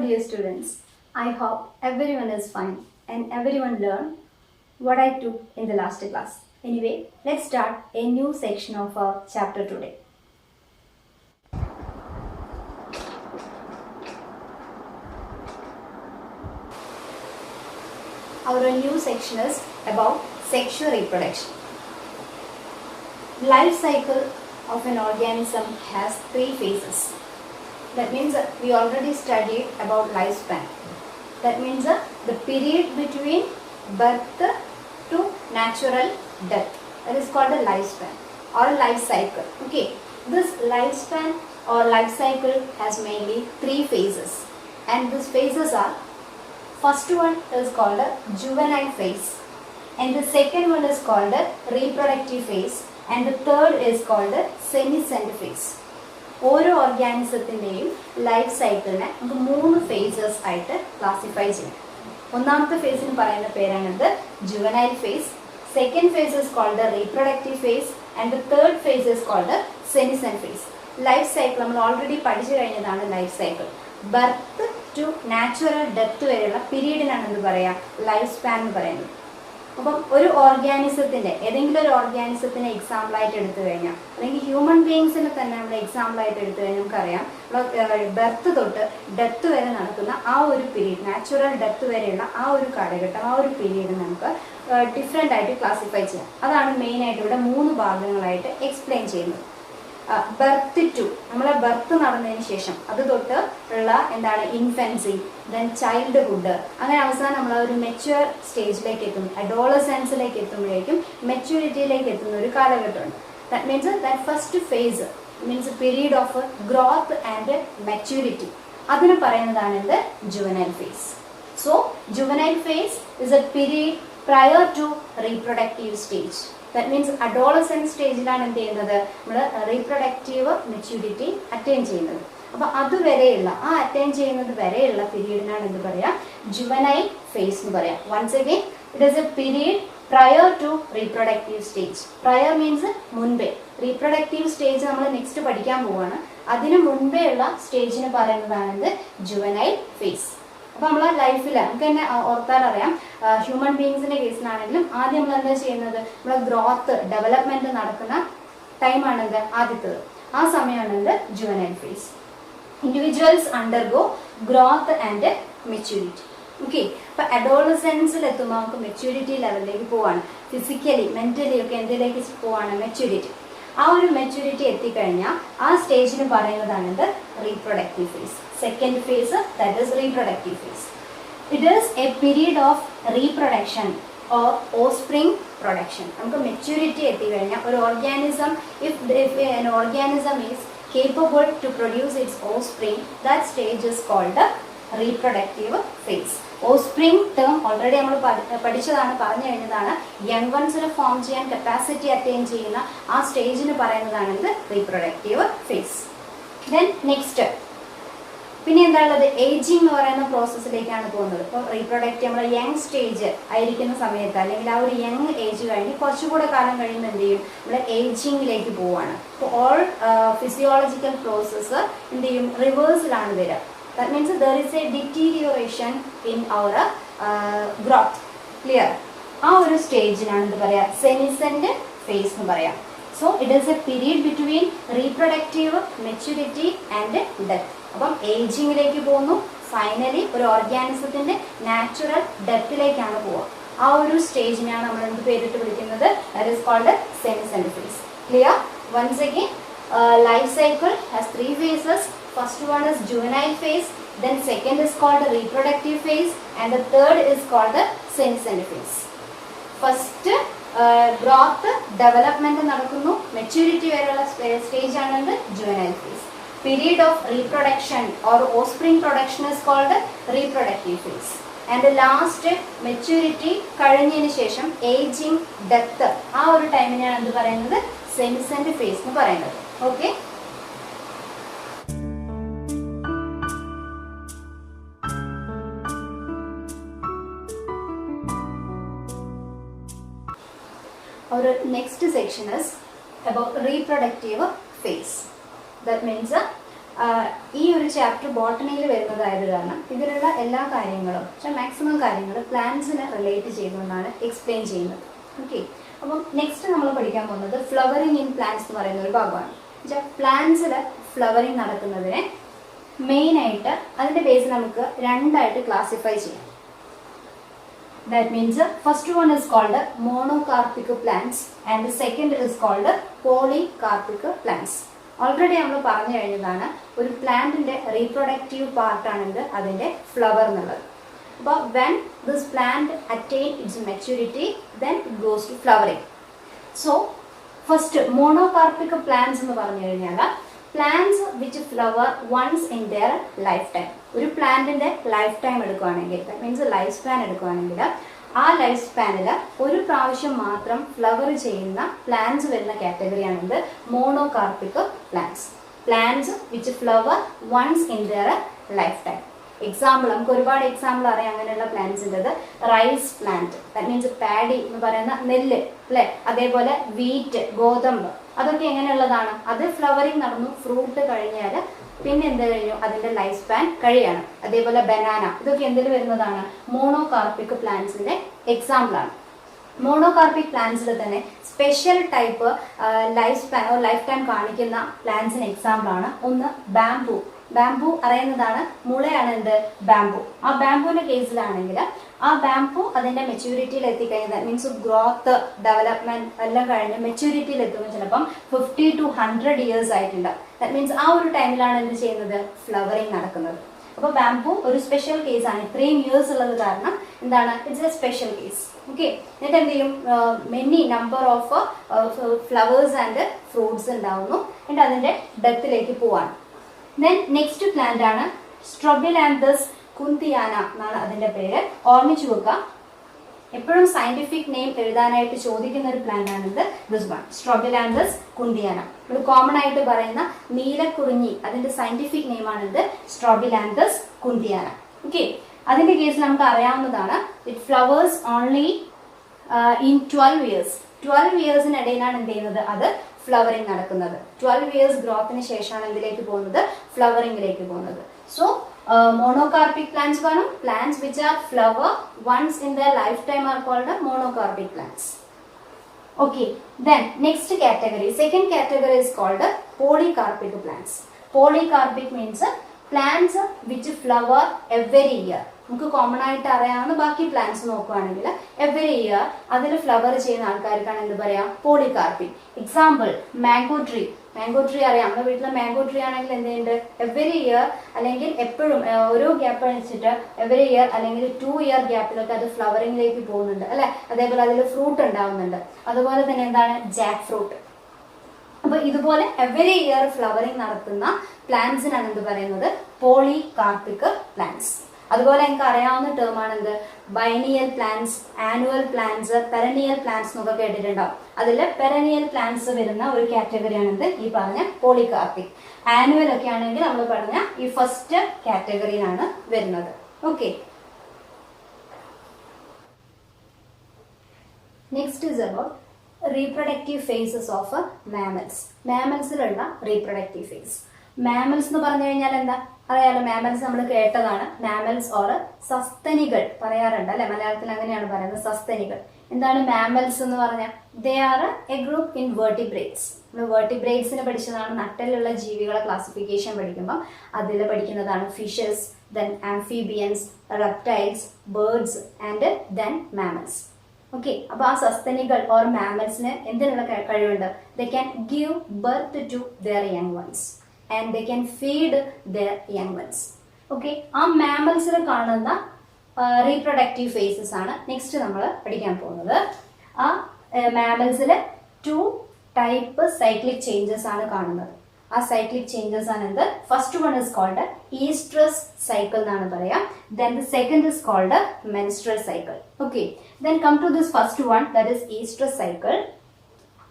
dear students. I hope everyone is fine and everyone learned what I took in the last class. Anyway, let's start a new section of our chapter today. Our new section is about sexual reproduction. Life cycle of an organism has 3 phases. That means we already studied about lifespan. That means the period between birth to natural death. That is called a lifespan or a life cycle. Okay, this lifespan or life cycle has mainly 3 phases, and these phases are: first one is called a juvenile phase, and the second one is called a reproductive phase, and the third is called a senescent phase. ഓരോ ഓർഗാനിസത്തിൻ്റെയും life സൈക്കിളിനെ നമുക്ക് 3 faces ആയിട്ട് classify ചെയ്യാം. ഒന്നാമത്തെ ഫേസിന് പറയുന്ന പേരാണിത് juvenile phase. Second phase is called reproductive phase and the third phase is called senescent phase. Life cycle നമ്മൾ ഓൾറെഡി പഠിച്ചു കഴിഞ്ഞതാണ്. Life cycle birth to natural death വരെയുള്ള പീരീഡിനാണ് എന്ത് പറയുക, ലൈഫ് സ്പാൻ എന്ന് പറയുന്നത്. അപ്പം ഒരു ഓർഗാനിസത്തിൻ്റെ ഏതെങ്കിലും ഒരു ഓർഗാനിസത്തിനെ എക്സാമ്പിളായിട്ട് എടുത്തു കഴിഞ്ഞാൽ, അല്ലെങ്കിൽ ഹ്യൂമൻ ബീയിങ്സിനെ തന്നെ നമ്മൾ എക്സാമ്പിളായിട്ട് എടുത്തു കഴിഞ്ഞാൽ നമുക്കറിയാം, ബർത്ത് തൊട്ട് ഡെത്ത് വരെ നടക്കുന്ന ആ ഒരു പീരീഡ്, നാച്ചുറൽ ഡെത്ത് വരെയുള്ള ആ ഒരു കാലഘട്ടം, ആ ഒരു പീരീഡ് നമുക്ക് ഡിഫറെൻ്റ് ആയിട്ട് ക്ലാസിഫൈ ചെയ്യാം. അതാണ് മെയിനായിട്ട് ഇവിടെ 3 ഭാഗങ്ങളായിട്ട് എക്സ്പ്ലെയിൻ ചെയ്യുന്നത്. ബർത്ത് ടു, നമ്മളെ ബർത്ത് നടന്നതിന് ശേഷം അത് തൊട്ട് ഉള്ള എന്താണ് ഇൻഫൻസി, ദെൻ ചൈൽഡ്ഹുഡ്, അങ്ങനെ അവസാനം നമ്മൾ ഒരു മെച്യൂർ സ്റ്റേജിലേക്ക് എത്തും, അഡോളസെൻസിലേക്ക് എത്തുമ്പോഴേക്കും മെച്യൂരിറ്റിയിലേക്ക് എത്തുന്ന ഒരു കാലഘട്ടമുണ്ട്. That means that first phase means period of growth and maturity. അതിന് പറയുന്നതാണ് എന്ത്, juvenile phase. So juvenile phase is a period prior to reproductive stage. That means adolescent സ്റ്റേജിലാണ് എന്ത് ചെയ്യുന്നത്, നമ്മൾ റീപ്രൊഡക്റ്റീവ് മെച്യൂരിറ്റി അറ്റൈൻ ചെയ്യുന്നത്. അപ്പോൾ അതുവരെയുള്ള ആ അറ്റൈൻ ചെയ്യുന്നത് വരെയുള്ള പീരീഡിനാണ് എന്ത് പറയുക, ജുവനൈൽ ഫേസ് എന്ന് പറയാം. Once again it is a period prior to reproductive stage. Prior means മുൻപേ. റീപ്രൊഡക്റ്റീവ് സ്റ്റേജ് നമ്മൾ നെക്സ്റ്റ് പഠിക്കാൻ പോവുകയാണ്. അതിന് മുൻപേ ഉള്ള സ്റ്റേജിന് പറയുന്നതാണ് ജുവനൈൽ ഫേസ്. അപ്പോൾ നമ്മളെ ലൈഫിൽ നമുക്ക് തന്നെ ഓർത്താൽ അറിയാം, ഹ്യൂമൻ ബീയിങ്സിന്റെ കേസിലാണെങ്കിലും ആദ്യം നമ്മൾ എന്താ ചെയ്യുന്നത്, നമ്മളെ ഗ്രോത്ത് ഡെവലപ്മെന്റ് നടക്കുന്ന ടൈമാണെന്ത്, ആദ്യത്തേത്. ആ സമയമാണെന്ത് juvenile phase. Individuals undergo growth and maturity. Okay, അപ്പൊ അഡോളസെൻസിൽ എത്തുമ്പോൾ നമുക്ക് മെച്യൂരിറ്റി ലെവലിലേക്ക് പോവാണ്. ഫിസിക്കലി മെന്റലി ഒക്കെ എന്തിലേക്ക് പോവാണ്, മെച്യൂരിറ്റി. ആ ഒരു മെച്യൂരിറ്റി എത്തിക്കഴിഞ്ഞാൽ ആ സ്റ്റേജിന് പറയുന്നതാണിത് reproductive phase. Second phase that is reproductive phase. It is a period of reproduction or offspring production. നമുക്ക് മെച്യൂരിറ്റി എത്തിക്കഴിഞ്ഞാൽ ഒരു organism, if an organism is capable to produce its offspring, that stage is called the reproductive phase. Offspring term already നമ്മൾ പഠിച്ചതാണ്, പറഞ്ഞു കഴിഞ്ഞതാണ്. Young വൺസിനെ form ചെയ്യാൻ capacity attain ചെയ്യുന്ന ആ സ്റ്റേജിന് പറയുന്നതാണ് ഇത് റീപ്രൊഡക്റ്റീവ് ഫേസ്. ദെൻ നെക്സ്റ്റ് പിന്നെ എന്താണുള്ളത്, ഏജിങ് എന്ന് പറയുന്ന പ്രോസസ്സിലേക്കാണ് പോകുന്നത്. ഇപ്പോൾ റീപ്രൊഡക്റ്റ് നമ്മൾ യങ് സ്റ്റേജ് ആയിരിക്കുന്ന സമയത്ത്, അല്ലെങ്കിൽ ആ ഒരു യങ് ഏജ് കഴിഞ്ഞ് കുറച്ചുകൂടെ കാലം കഴിയുമ്പോൾ എന്ത് ചെയ്യും, നമ്മൾ ഏജിങ്ങിലേക്ക് പോവുകയാണ്. അപ്പോൾ ഓൾ ഫിസിയോളജിക്കൽ പ്രോസസ്സ് എന്ത് ചെയ്യും, റിവേഴ്സിലാണ് വരിക. That means there is a deterioration in our growth. Clear? ആ ഒരു സ്റ്റേജിനാണ് എന്ത് പറയാ, സെനിസെന്റ് ഫേസ് എന്ന് പറയാം. So it is a period between reproductive maturity and death. അപ്പം ഏജിങ്ങിലേക്ക് പോകുന്നു, ഫൈനലി ഒരു ഓർഗാനിസത്തിന്റെ നാച്ചുറൽ ഡെത്തിലേക്കാണ് പോവുക. ആ ഒരു സ്റ്റേജിനാണ് നമ്മൾ എന്ത് പേരിട്ട് വിളിക്കുന്നത്, that is called senescent phase. Clear? Once again, life cycle has 3 phases. First one is juvenile phase, then second is called reproductive phase, and the third is called the senescent phase. First growth development നടക്കുന്നു, maturity വരെയുള്ള stage ആണ് juvenile phase. Period of reproduction or offspring production is called reproductive phase. And the last maturity കഴിഞ്ഞതിന് ശേഷം aging, death, ആ ഒരു ടൈമിനെയാണ് എന്ത് പറയുന്നത്, senescent phase എന്ന് പറയുന്നത്. Okay, our next section is about reproductive phase. That means ഈ ഒരു ചാപ്റ്റർ ബോട്ടണിയിൽ വരുന്നതായത് കാരണം ഇതിലുള്ള എല്ലാ കാര്യങ്ങളും പക്ഷേ മാക്സിമം കാര്യങ്ങൾ പ്ലാന്റ്സിനെ റിലേറ്റ് ചെയ്തുകൊണ്ടാണ് എക്സ്പ്ലെയിൻ ചെയ്യുന്നത്. ഓക്കെ, അപ്പം നെക്സ്റ്റ് നമ്മൾ പഠിക്കാൻ പോകുന്നത് ഫ്ലവറിങ് ഇൻ പ്ലാന്റ്സ് എന്ന് പറയുന്ന ഒരു ഭാഗമാണ്. പ്ലാന്റ്സിൽ ഫ്ലവറിങ് നടക്കുന്നതിനെ മെയിനായിട്ട് അതിൻ്റെ ബേസിൽ നമുക്ക് രണ്ടായിട്ട് ക്ലാസിഫൈ ചെയ്യാം. That means first one is called monocarpic plants and the second is called polycarpic plants. Already നമ്മൾ പറഞ്ഞു കഴിഞ്ഞതാണ് ഒരു പ്ലാന്റിന്റെ റീപ്രൊഡക്റ്റീവ് പാർട്ടാണ് അതിന്റെ ഫ്ലവർ എന്നുള്ളത്. അപ്പോൾ when this plant attain its maturity then it goes to flowering. So first monocarpic plants എന്ന് പറഞ്ഞു കഴിഞ്ഞാൽ plants which flower once in their lifetime. ഒരു പ്ലാന്റിന്റെ ലൈഫ് ടൈം എടുക്കുകയാണെങ്കിൽ ദാറ്റ് മീൻസ് ലൈഫ് സ്പാൻ എടുക്കുകയാണെങ്കിൽ ആ ലൈഫ് സ്പാനിൽ ഒരു പ്രാവശ്യം മാത്രം ഫ്ലവർ ചെയ്യുന്ന പ്ലാന്റ്സ് വരുന്ന കാറ്റഗറിയാണിത് monocarpic plants. Plants which flower once in their lifetime. Example നമുക്ക് ഒരുപാട് എക്സാമ്പിൾ അറിയാം അങ്ങനെയുള്ള പ്ലാന്റ്സിൻ്റെത്. Rice plant that means paddy എന്ന് പറയുന്ന നെല്ല് അല്ലേ, അതേപോലെ വീറ്റ് ഗോതമ്പ്, അതൊക്കെ എങ്ങനെയുള്ളതാണ്? അത് ഫ്ലവറിങ് നടന്നു, ഫ്രൂട്ട് കഴിഞ്ഞാൽ പിന്നെ എന്ത് കഴിഞ്ഞു, അതിന്റെ ലൈഫ് സ്പാൻ കഴിയാണ്. അതേപോലെ ബനാന, ഇതൊക്കെ എന്തിൽ വരുന്നതാണ്? മോണോകാർപ്പിക് പ്ലാന്റ്സിന്റെ എക്സാമ്പിൾ ആണ്. മോണോകാർപ്പിക് പ്ലാന്റ്സിൽ തന്നെ special type life span life time കാണിക്കുന്ന പ്ലാന്റ്സിന് എക്സാമ്പിൾ ആണ് ഒന്ന് ബാംബു. ബാംബു അറിയുന്നതാണ്, മുളയാണ് എന്ത് ബാംബു. ആ ബാംബുവിന്റെ കേസിലാണെങ്കിൽ ആ ബാംബു അതിന്റെ മെച്യൂരിറ്റിയിൽ എത്തിക്കഴിഞ്ഞാൽ മീൻസ് ഗ്രോത്ത് ഡെവലപ്മെന്റ് എല്ലാം കഴിഞ്ഞ് മെച്യൂരിറ്റിയിൽ എത്തുമ്പോൾ ചിലപ്പം 50 to 100 years ആയിട്ടുണ്ട്. ദാറ്റ് മീൻസ് ആ ഒരു ടൈമിലാണ് എന്ത് ചെയ്യുന്നത്, ഫ്ലവറിങ് നടക്കുന്നത്. അപ്പോൾ ബാംബു ഒരു സ്പെഷ്യൽ കേസാണ്. ഇത്രയും ഇയേഴ്സ് ഉള്ളത് കാരണം എന്താണ്, it's A special case. Okay, എന്നിട്ട് എന്ത് ചെയ്യും, many number of flowers and fruits ഉണ്ടാവുന്നു. എന്നിട്ട് അതിന്റെ ഡെപ്തിലേക്ക് പോവാണ്. ദെൻ നെക്സ്റ്റ് പ്ലാന്റ് ആണ് സ്ട്രോബിലാന്തസ് കുന്തിയാന എന്നാണ് അതിന്റെ പേര്. ഓർമ്മിച്ചു വെക്കുക, എപ്പോഴും സയന്റിഫിക് നെയിം എഴുതാനായിട്ട് ചോദിക്കുന്ന ഒരു പ്ലാന്റ് ആണിത്. This one Strobilanthes kunthiana. ഒരു കോമൺ ആയിട്ട് പറയുന്ന നീലക്കുറിഞ്ഞി, അതിന്റെ സയന്റിഫിക് നെയിം ആണിത് സ്ട്രോബിലാന്തസ് കുന്തിയാന. ഓക്കെ, അതിന്റെ കേസിൽ നമുക്ക് അറിയാവുന്നതാണ് it flowers only in 12 years. 12 yearsനിടയിലാണ് എന്ത് ചെയ്യുന്നത്, അത് ഫ്ലവറിങ് നടക്കുന്നത്. 12 years ഗ്രോത്തിന് ശേഷമാണ് എന്തിലേക്ക് പോകുന്നത്, ഫ്ലവറിംഗിലേക്ക് പോകുന്നത്. സോ monocarpic plants കാണും. Plants which are flower once in their lifetime are called monocarpic plants. Okay, then next category, second category is called polycarpic plants. Polycarpic means plants which flower every year. നമുക്ക് common ആയിട്ട് അറിയാവുന്ന ബാക്കി plants നോക്കുകയാണെങ്കിൽ every year അതിൽ flower ചെയ്യുന്ന ആൾക്കാർക്കാണ് എന്ത് പറയാം, polycarpic. Example mango tree. Mango tree അറിയാം, നമ്മുടെ വീട്ടിലെ മാംഗോ ട്രീ ആണെങ്കിൽ എന്ത് ചെയ്യുന്നുണ്ട്, എവറി ഇയർ അല്ലെങ്കിൽ എപ്പോഴും ഓരോ ഗ്യാപ്പ് വെച്ചിട്ട് എവറി ഇയർ അല്ലെങ്കിൽ 2 year ഗ്യാപ്പിലൊക്കെ അത് ഫ്ലവറിംഗിലേക്ക് പോകുന്നുണ്ട് അല്ലെ. അതേപോലെ അതിൽ ഫ്രൂട്ട് ഉണ്ടാവുന്നുണ്ട്. അതുപോലെ തന്നെ എന്താണ് ജാക്ക് ഫ്രൂട്ട്. അപ്പൊ ഇതുപോലെ എവറി ഇയർ ഫ്ലവറിംഗ് നടത്തുന്ന പ്ലാന്റ്സിനാണ് എന്ത് പറയുന്നത്, പോളികാർപ്പിക് പ്ലാന്റ്സ്. അതുപോലെ എനിക്ക് അറിയാവുന്ന ടേം ആണ് എന്ത്, biennial plants, annual plants, perennial plants എന്നൊക്കെ കേട്ടിട്ടുണ്ടാവും. അതിൽ പെരനിയൽ പ്ലാന്റ്സ് വരുന്ന ഒരു കാറ്റഗറിയാണ് എന്ത്, ഈ പറഞ്ഞ പോളികാർപ്പിക്. ആനുവൽ ഒക്കെ ആണെങ്കിൽ നമ്മൾ പറഞ്ഞ ഈ ഫസ്റ്റ് കാറ്റഗറിയിലാണ് വരുന്നത്. Okay, next is about reproductive phases of mammals. മാമൽസിലുള്ള റീപ്രൊഡക്റ്റീവ് ഫേസ്. മാമൽസ് എന്ന് പറഞ്ഞു കഴിഞ്ഞാൽ എന്താ അറിയാലോ, മാമൽസ് നമ്മൾ കേട്ടതാണ്. മാമൽസ് ഓർ സസ്തനികൾ പറയാറുണ്ട് അല്ലെ, മലയാളത്തിൽ അങ്ങനെയാണ് പറയുന്നത്, സസ്തനികൾ. എന്താണ് മാമൽസ് എന്ന് പറഞ്ഞാൽ, they are a group in vertebrates. നമ്മൾ വേർട്ടിബ്രേറ്റ്സിനെ പഠിച്ചതാണ്, നട്ടലുള്ള ജീവികളെ ക്ലാസിഫിക്കേഷൻ പഠിക്കുമ്പോൾ അതിൽ പഠിക്കുന്നതാണ് fishes, then amphibians, reptiles, birds and then mammals. Okay, അപ്പൊ ആ സസ്തനികൾ ഓർ മാമൽസിന് എന്തിനുള്ള കഴിവുണ്ട്, they can give birth to their young ones and they can feed their young ones. Okay, ആ മാമൽസിൽ കാണുന്ന റീപ്രൊഡക്റ്റീവ് ഫേസസ് ആണ് നെക്സ്റ്റ് നമ്മൾ പഠിക്കാൻ പോകുന്നത്. ആ മാമൽസിൽ 2 ടൈപ്പ് സൈക്ലിക് ചേഞ്ചസ് ആണ് കാണുന്നത്. ആ സൈക്ലിക് ചേഞ്ചസ് ആണ് എന്ത്, first one is called oestrus cycle എന്നാണ് പറയാം. Then the second is called menstrual cycle. Okay, then come to this first one, that is oestrus cycle.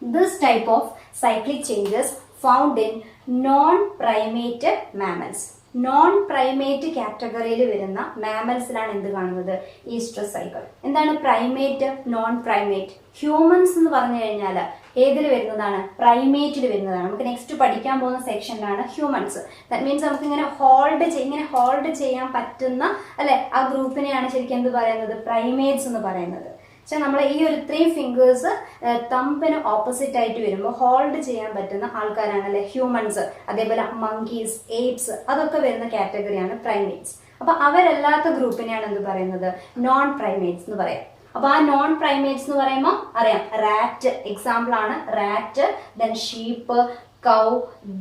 This type of cyclic changes found in non-primate mammals. Non-primate കാറ്റഗറിയിൽ വരുന്ന മാമൽസിലാണ് എന്ത് കാണുന്നത്, oestrus cycle. എന്താണ് primate, non primate? Humans എന്ന് പറഞ്ഞു കഴിഞ്ഞാൽ ഏതിൽ വരുന്നതാണ്? പ്രൈമേറ്റിൽ വരുന്നതാണ്. നമുക്ക് നെക്സ്റ്റ് പഠിക്കാൻ പോകുന്ന സെക്ഷനിലാണ് ഹ്യൂമൻസ്. ദാറ്റ് മീൻസ് നമുക്ക് ഇങ്ങനെ ഹോൾഡ് ചെയ്യാൻ പറ്റുന്ന അല്ലെ ആ ഗ്രൂപ്പിനെയാണ് ശരിക്കും എന്ത് പറയുന്നത്? പ്രൈമേറ്റ്സ് എന്ന് പറയുന്നത്. പക്ഷെ നമ്മൾ ഈ ഒരു 3 ഫിംഗേഴ്സ് തമ്പിന് ഓപ്പോസിറ്റ് ആയിട്ട് വരുമ്പോൾ ഹോൾഡ് ചെയ്യാൻ പറ്റുന്ന ആൾക്കാരാണ് അല്ലെ ഹ്യൂമൻസ്. അതേപോലെ മങ്കീസ്, ഏപ്സ് അതൊക്കെ വരുന്ന കാറ്റഗറിയാണ് പ്രൈമേറ്റ്സ്. അപ്പൊ അവരല്ലാത്ത ഗ്രൂപ്പിനെയാണ് എന്ത് പറയുന്നത്? നോൺ പ്രൈമേറ്റ്സ് എന്ന് പറയാം. അപ്പൊ ആ നോൺ പ്രൈമേറ്റ്സ് എന്ന് പറയുമ്പോൾ അറിയാം, റാറ്റ് എക്സാമ്പിൾ ആണ്. റാറ്റ്, ദെൻ ഷീപ്പ്, കൗ,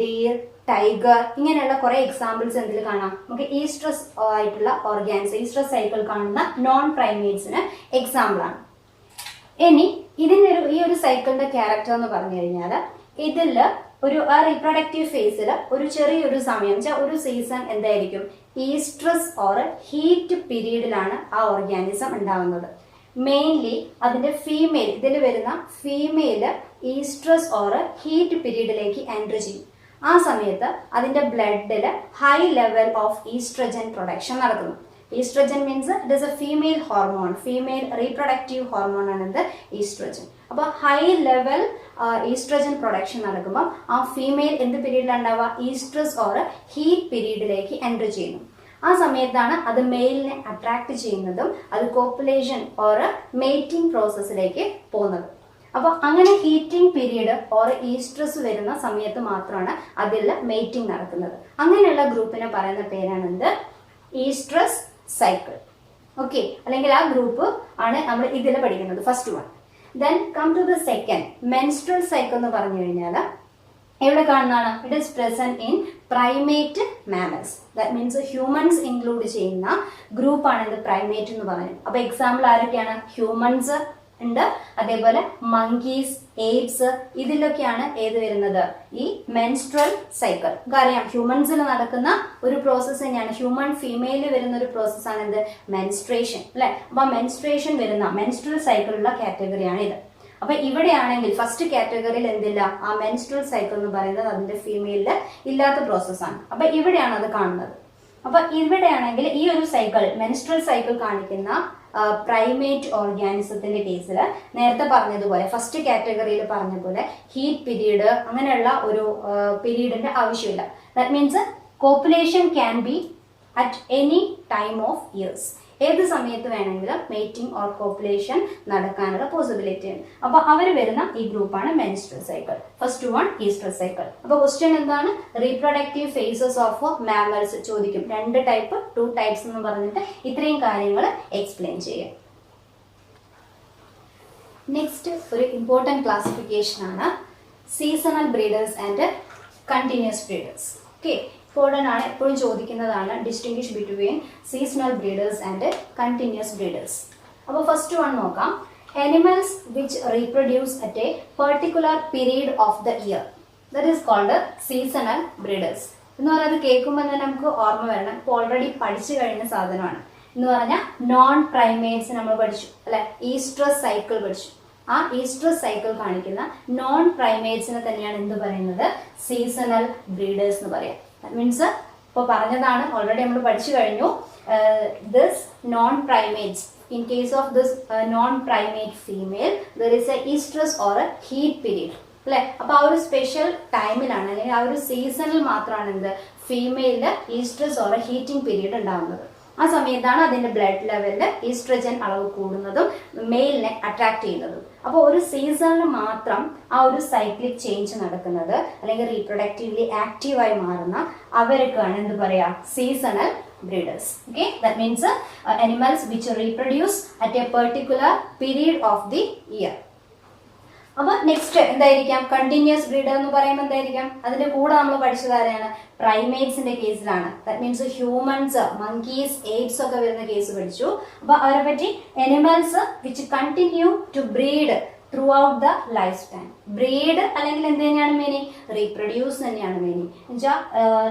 ഡീർ, ടൈഗർ, ഇങ്ങനെയുള്ള കുറെ എക്സാമ്പിൾസ് എന്തിൽ കാണാം? നമുക്ക് ഈസ്ട്രസ് ആയിട്ടുള്ള ഓർഗാൻസ്, ഈസ്ട്രസ് സൈക്കിൾ കാണുന്ന നോൺ പ്രൈമേറ്റ്സിന് എക്സാമ്പിൾ ആണ്. ഇനി ഇതിന്റെ ഈ ഒരു സൈക്കിളിന്റെ ക്യാരക്ടർ എന്ന് പറഞ്ഞു കഴിഞ്ഞാൽ ഇതില് ആ റീപ്രൊഡക്റ്റീവ് ഫേസിൽ ഒരു ചെറിയൊരു സമയം ഒരു സീസൺ എന്തായിരിക്കും? ഈസ്ട്രസ് ഓർ ഹീറ്റ് പീരീഡിലാണ് ആ ഓർഗാനിസം ഉണ്ടാവുന്നത്. മെയിൻലി അതിന്റെ ഫീമെയിൽ, ഇതിൽ വരുന്ന ഫീമെയിൽ ഈസ്ട്രസ് ഓർ ഹീറ്റ് പീരീഡിലേക്ക് എൻട്രി ചെയ്യും. ആ സമയത്ത് അതിന്റെ ബ്ലഡിൽ high level of oestrogen production നടക്കുന്നു. Oestrogen means it is a female hormone, female reproductive hormone ആണ് എന്ത്? ഈസ്ട്രജൻ. അപ്പോൾ ഹൈ ലെവൽ ഈസ്ട്രജൻ പ്രൊഡക്ഷൻ നടക്കുമ്പോൾ ആ ഫീമെയിൽ എന്ത് പീരീഡിലാണ് ഉണ്ടാവുക? ഈസ്ട്രസ് ഓർ ഹീറ്റ് പീരീഡിലേക്ക് എൻട്രി ചെയ്യുന്നു. ആ സമയത്താണ് അത് മെയിലിനെ അട്രാക്ട് ചെയ്യുന്നതും അത് കോപ്പുലേഷൻ ഓർ മേറ്റിംഗ് പ്രോസസ്സിലേക്ക് പോകുന്നത്. അപ്പോൾ അങ്ങനെ ഹീറ്റിംഗ് പീരീഡ് ഓർ ഈസ്ട്രസ് വരുന്ന സമയത്ത് മാത്രമാണ് അതിൽ മേറ്റിംഗ് നടക്കുന്നത്. അങ്ങനെയുള്ള ഗ്രൂപ്പിനെ പറയുന്ന പേരാണ് എന്ത്? Oestrus cycle. ഓക്കെ, അല്ലെങ്കിൽ ആ ഗ്രൂപ്പ് ആണ് നമ്മൾ ഇതിൽ പഠിക്കുന്നത്, first one. Then come to the second, menstrual cycle എന്ന് പറഞ്ഞു കഴിഞ്ഞാൽ എവിടെ കാണുന്നതാണ്? It is present in primate mammals. That means humans include ചെയ്യുന്ന ഗ്രൂപ്പാണ് ഇത് പ്രൈമേറ്റ് എന്ന് പറയുന്നത്. അപ്പൊ എക്സാമ്പിൾ ആരൊക്കെയാണ്? ഹ്യൂമൻസ് ഉണ്ട്, അതേപോലെ മങ്കീസ്, ഏപ്സ്, ഇതിലൊക്കെയാണ് ഏത് വരുന്നത്? ഈ മെൻസ്ട്രൽ സൈക്കിൾ. നമുക്കറിയാം ഹ്യൂമൻസിൽ നടക്കുന്ന ഒരു പ്രോസസ്സ് തന്നെയാണ്, ഹ്യൂമൻ ഫീമെയിൽ വരുന്ന ഒരു പ്രോസസ്സാണ് എന്ത്? മെൻസ്ട്രേഷൻ അല്ലെ. അപ്പൊ മെൻസ്ട്രേഷൻ വരുന്ന മെൻസ്ട്രൽ സൈക്കിളുള്ള കാറ്റഗറിയാണ് ഇത്. അപ്പൊ ഇവിടെയാണെങ്കിൽ ഫസ്റ്റ് കാറ്റഗറിയിൽ എന്തില്ല? ആ മെൻസ്ട്രൽ സൈക്കിൾ എന്ന് പറയുന്നത് അതിന്റെ ഫീമെയിലില് ഇല്ലാത്ത പ്രോസസ്സാണ്. അപ്പൊ ഇവിടെയാണ് അത് കാണുന്നത്. അപ്പൊ ഇവിടെയാണെങ്കിൽ ഈ ഒരു സൈക്കിൾ, മെൻസ്ട്രൽ സൈക്കിൾ കാണിക്കുന്ന പ്രൈമേറ്റ് ഓർഗാനിസത്തിന്റെ കേസിൽ നേരത്തെ പറഞ്ഞതുപോലെ ഫസ്റ്റ് കാറ്റഗറിയിൽ പറഞ്ഞ പോലെ ഹീറ്റ് പീരീഡ് അങ്ങനെയുള്ള ഒരു പീരീഡിന്റെ ആവശ്യമില്ല. That means copulation can be at any time of years. ഏത് സമയത്ത് വേണമെങ്കിലും മേറ്റിംഗ് ഓർ കോപ്പുലേഷൻ നടക്കാനുള്ള പോസിബിലിറ്റി ഉണ്ട്. അപ്പൊ അവർ വരുന്ന ഈ ഗ്രൂപ്പാണ് menstrual cycle. First one oestrus cycle. അപ്പൊ ക്വസ്റ്റ്യൻ എന്താണ്? റീപ്രൊഡക്റ്റീവ് ഫേസസ് ഓഫ് മാമൽസ് ചോദിക്കും. 2 ടൈപ്പ്, 2 ടൈപ്സ് എന്ന് പറഞ്ഞിട്ട് ഇത്രയും കാര്യങ്ങൾ എക്സ്പ്ലെയിൻ ചെയ്യാം. നെക്സ്റ്റ് ഒരു ഇമ്പോർട്ടൻറ്റ് ക്ലാസിഫിക്കേഷൻ ആണ് seasonal breeders and continuous breeders. Okay, important ആണ്, എപ്പോഴും ചോദിക്കുന്നതാണ്. Distinguish between seasonal breeders and continuous breeders. അപ്പോൾ ഫസ്റ്റ് വൺ നോക്കാം. Animals which reproduce at a particular period of the year, that is called seasonal breeders. എന്ന് പറയുന്നത് കേൾക്കുമ്പോൾ തന്നെ നമുക്ക് ഓർമ്മ വരണം, ഇപ്പോൾ ഓൾറെഡി പഠിച്ചു കഴിഞ്ഞ സാധനമാണ്. എന്ന് പറഞ്ഞാൽ നോൺ പ്രൈമേറ്റ്സ് നമ്മൾ പഠിച്ചു അല്ലെ, ഈസ്ട്രസ് സൈക്കിൾ പഠിച്ചു. ആ ഈസ്ട്രസ് സൈക്കിൾ കാണിക്കുന്ന നോൺ പ്രൈമേറ്റ്സിനെ തന്നെയാണ് എന്ത് പറയുന്നത്? സീസണൽ ബ്രീഡേഴ്സ് എന്ന് പറയാം. ദാറ്റ് മീൻസ് ഇപ്പോൾ പറഞ്ഞതാണ്, ഓൾറെഡി നമ്മൾ പഠിച്ചു കഴിഞ്ഞു. This non primates, in case of this non-primate female, there is a estrus or a heat period. അല്ലെ, അപ്പൊ ആ ഒരു സ്പെഷ്യൽ ടൈമിലാണ് അല്ലെങ്കിൽ ആ ഒരു സീസണിൽ മാത്രമാണ് എന്ത് ഫീമെയിലില് ഈസ്ട്രസ് ഓർ ഹീറ്റിംഗ് പീരീഡ് ഉണ്ടാകുന്നത്. ആ സമയത്താണ് അതിന്റെ ബ്ലഡ് ലെവലില് ഈസ്ട്രജൻ അളവ് കൂടുന്നതും മെയിലിനെ അട്രാക്ട് ചെയ്യുന്നതും. അപ്പോൾ ഒരു സീസണിൽ മാത്രം ആ ഒരു സൈക്ലിക് ചേഞ്ച് നടക്കുന്നത് അല്ലെങ്കിൽ റീപ്രൊഡക്റ്റീവ്ലി ആക്റ്റീവായി മാറുന്ന അവർക്കാണ് എന്ത് പറയാ? Seasonal breeders. Okay, that means animals which reproduce at a particular period of the year. അപ്പോൾ നെക്സ്റ്റ് എന്തായിരിക്കാം? കണ്ടിന്യൂസ് ബ്രീഡർ എന്ന് പറയുമ്പോൾ എന്തായിരിക്കാം? അതിന്റെ കൂടെ നമ്മൾ പഠിച്ചത് ആരെയാണ്? പ്രൈമേറ്റ്സിന്റെ കേസിലാണ്. That means humans, monkeys, apes ഒക്കെ വരുന്ന കേസ് പഠിച്ചു. അപ്പൊ അവരെ പറ്റി animals which continue to breed throughout the life span. Breed അല്ലെങ്കിൽ എന്ത് തന്നെയാണ് മീനിങ്? റീപ്രൊഡ്യൂസ് തന്നെയാണ് മീനിങ്. എന്നുവെച്ചാൽ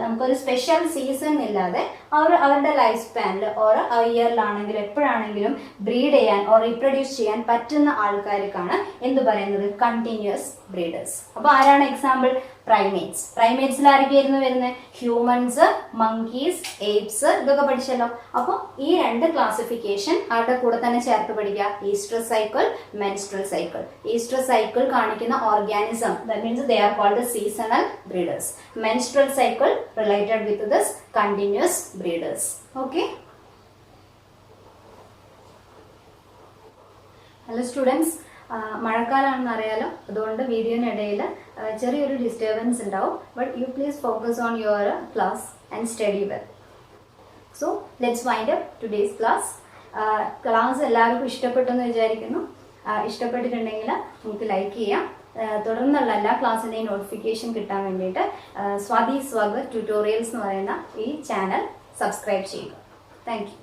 നമുക്കൊരു സ്പെഷ്യൽ സീസൺ ഇല്ലാതെ അവരുടെ ലൈഫ് സ്പാനിൽ ഓരോ ഇയറിലാണെങ്കിലും എപ്പോഴാണെങ്കിലും ബ്രീഡ് ചെയ്യാൻ ഓർ റീപ്രൊഡ്യൂസ് ചെയ്യാൻ പറ്റുന്ന ആൾക്കാർക്കാണ് എന്ത് പറയുന്നത്? Continuous breeders. അപ്പൊ ആരാണ് എക്സാമ്പിൾ? പ്രൈമേറ്റ്സ്. പ്രൈമേറ്റ്സിൽ ആരൊക്കെയായിരുന്നു വരുന്നത്? ഹ്യൂമൻസ്, മങ്കീസ്, ഏപ്സ്, ഇതൊക്കെ പഠിച്ചല്ലോ. അപ്പോൾ ഈ രണ്ട് ക്ലാസിഫിക്കേഷൻ അവരുടെ കൂടെ തന്നെ ചേർത്ത് പഠിക്കുക. Oestrus cycle, menstrual cycle. Oestrus cycle കാണിക്കുന്ന organism, that means they are called seasonal breeders. Menstrual cycle related with this continuous breeders. Okay. Hello students, മഴക്കാലമാണെന്ന് അറിയാലോ, അതുകൊണ്ട് വീഡിയോനിടയിൽ ചെറിയൊരു ഡിസ്റ്റർബൻസ് ഉണ്ടാവും. But you please focus on your class and study well. So let's wind up today's class. Class എല്ലാവർക്കും ഇഷ്ടപ്പെട്ടെന്ന് വിചാരിക്കുന്നു. ഇഷ്ടപ്പെട്ടിട്ടുണ്ടെങ്കിൽ നമുക്ക് ലൈക്ക് ചെയ്യാം. തുടർന്നുള്ള എല്ലാ ക്ലാസ്സിൻ്റെയും നോട്ടിഫിക്കേഷൻ കിട്ടാൻ വേണ്ടിയിട്ട് സ്വാതി സ്വാഗത് ട്യൂട്ടോറിയൽസ് എന്ന് പറയുന്ന ഈ ചാനൽ സബ്സ്ക്രൈബ് ചെയ്യുക. Thank you.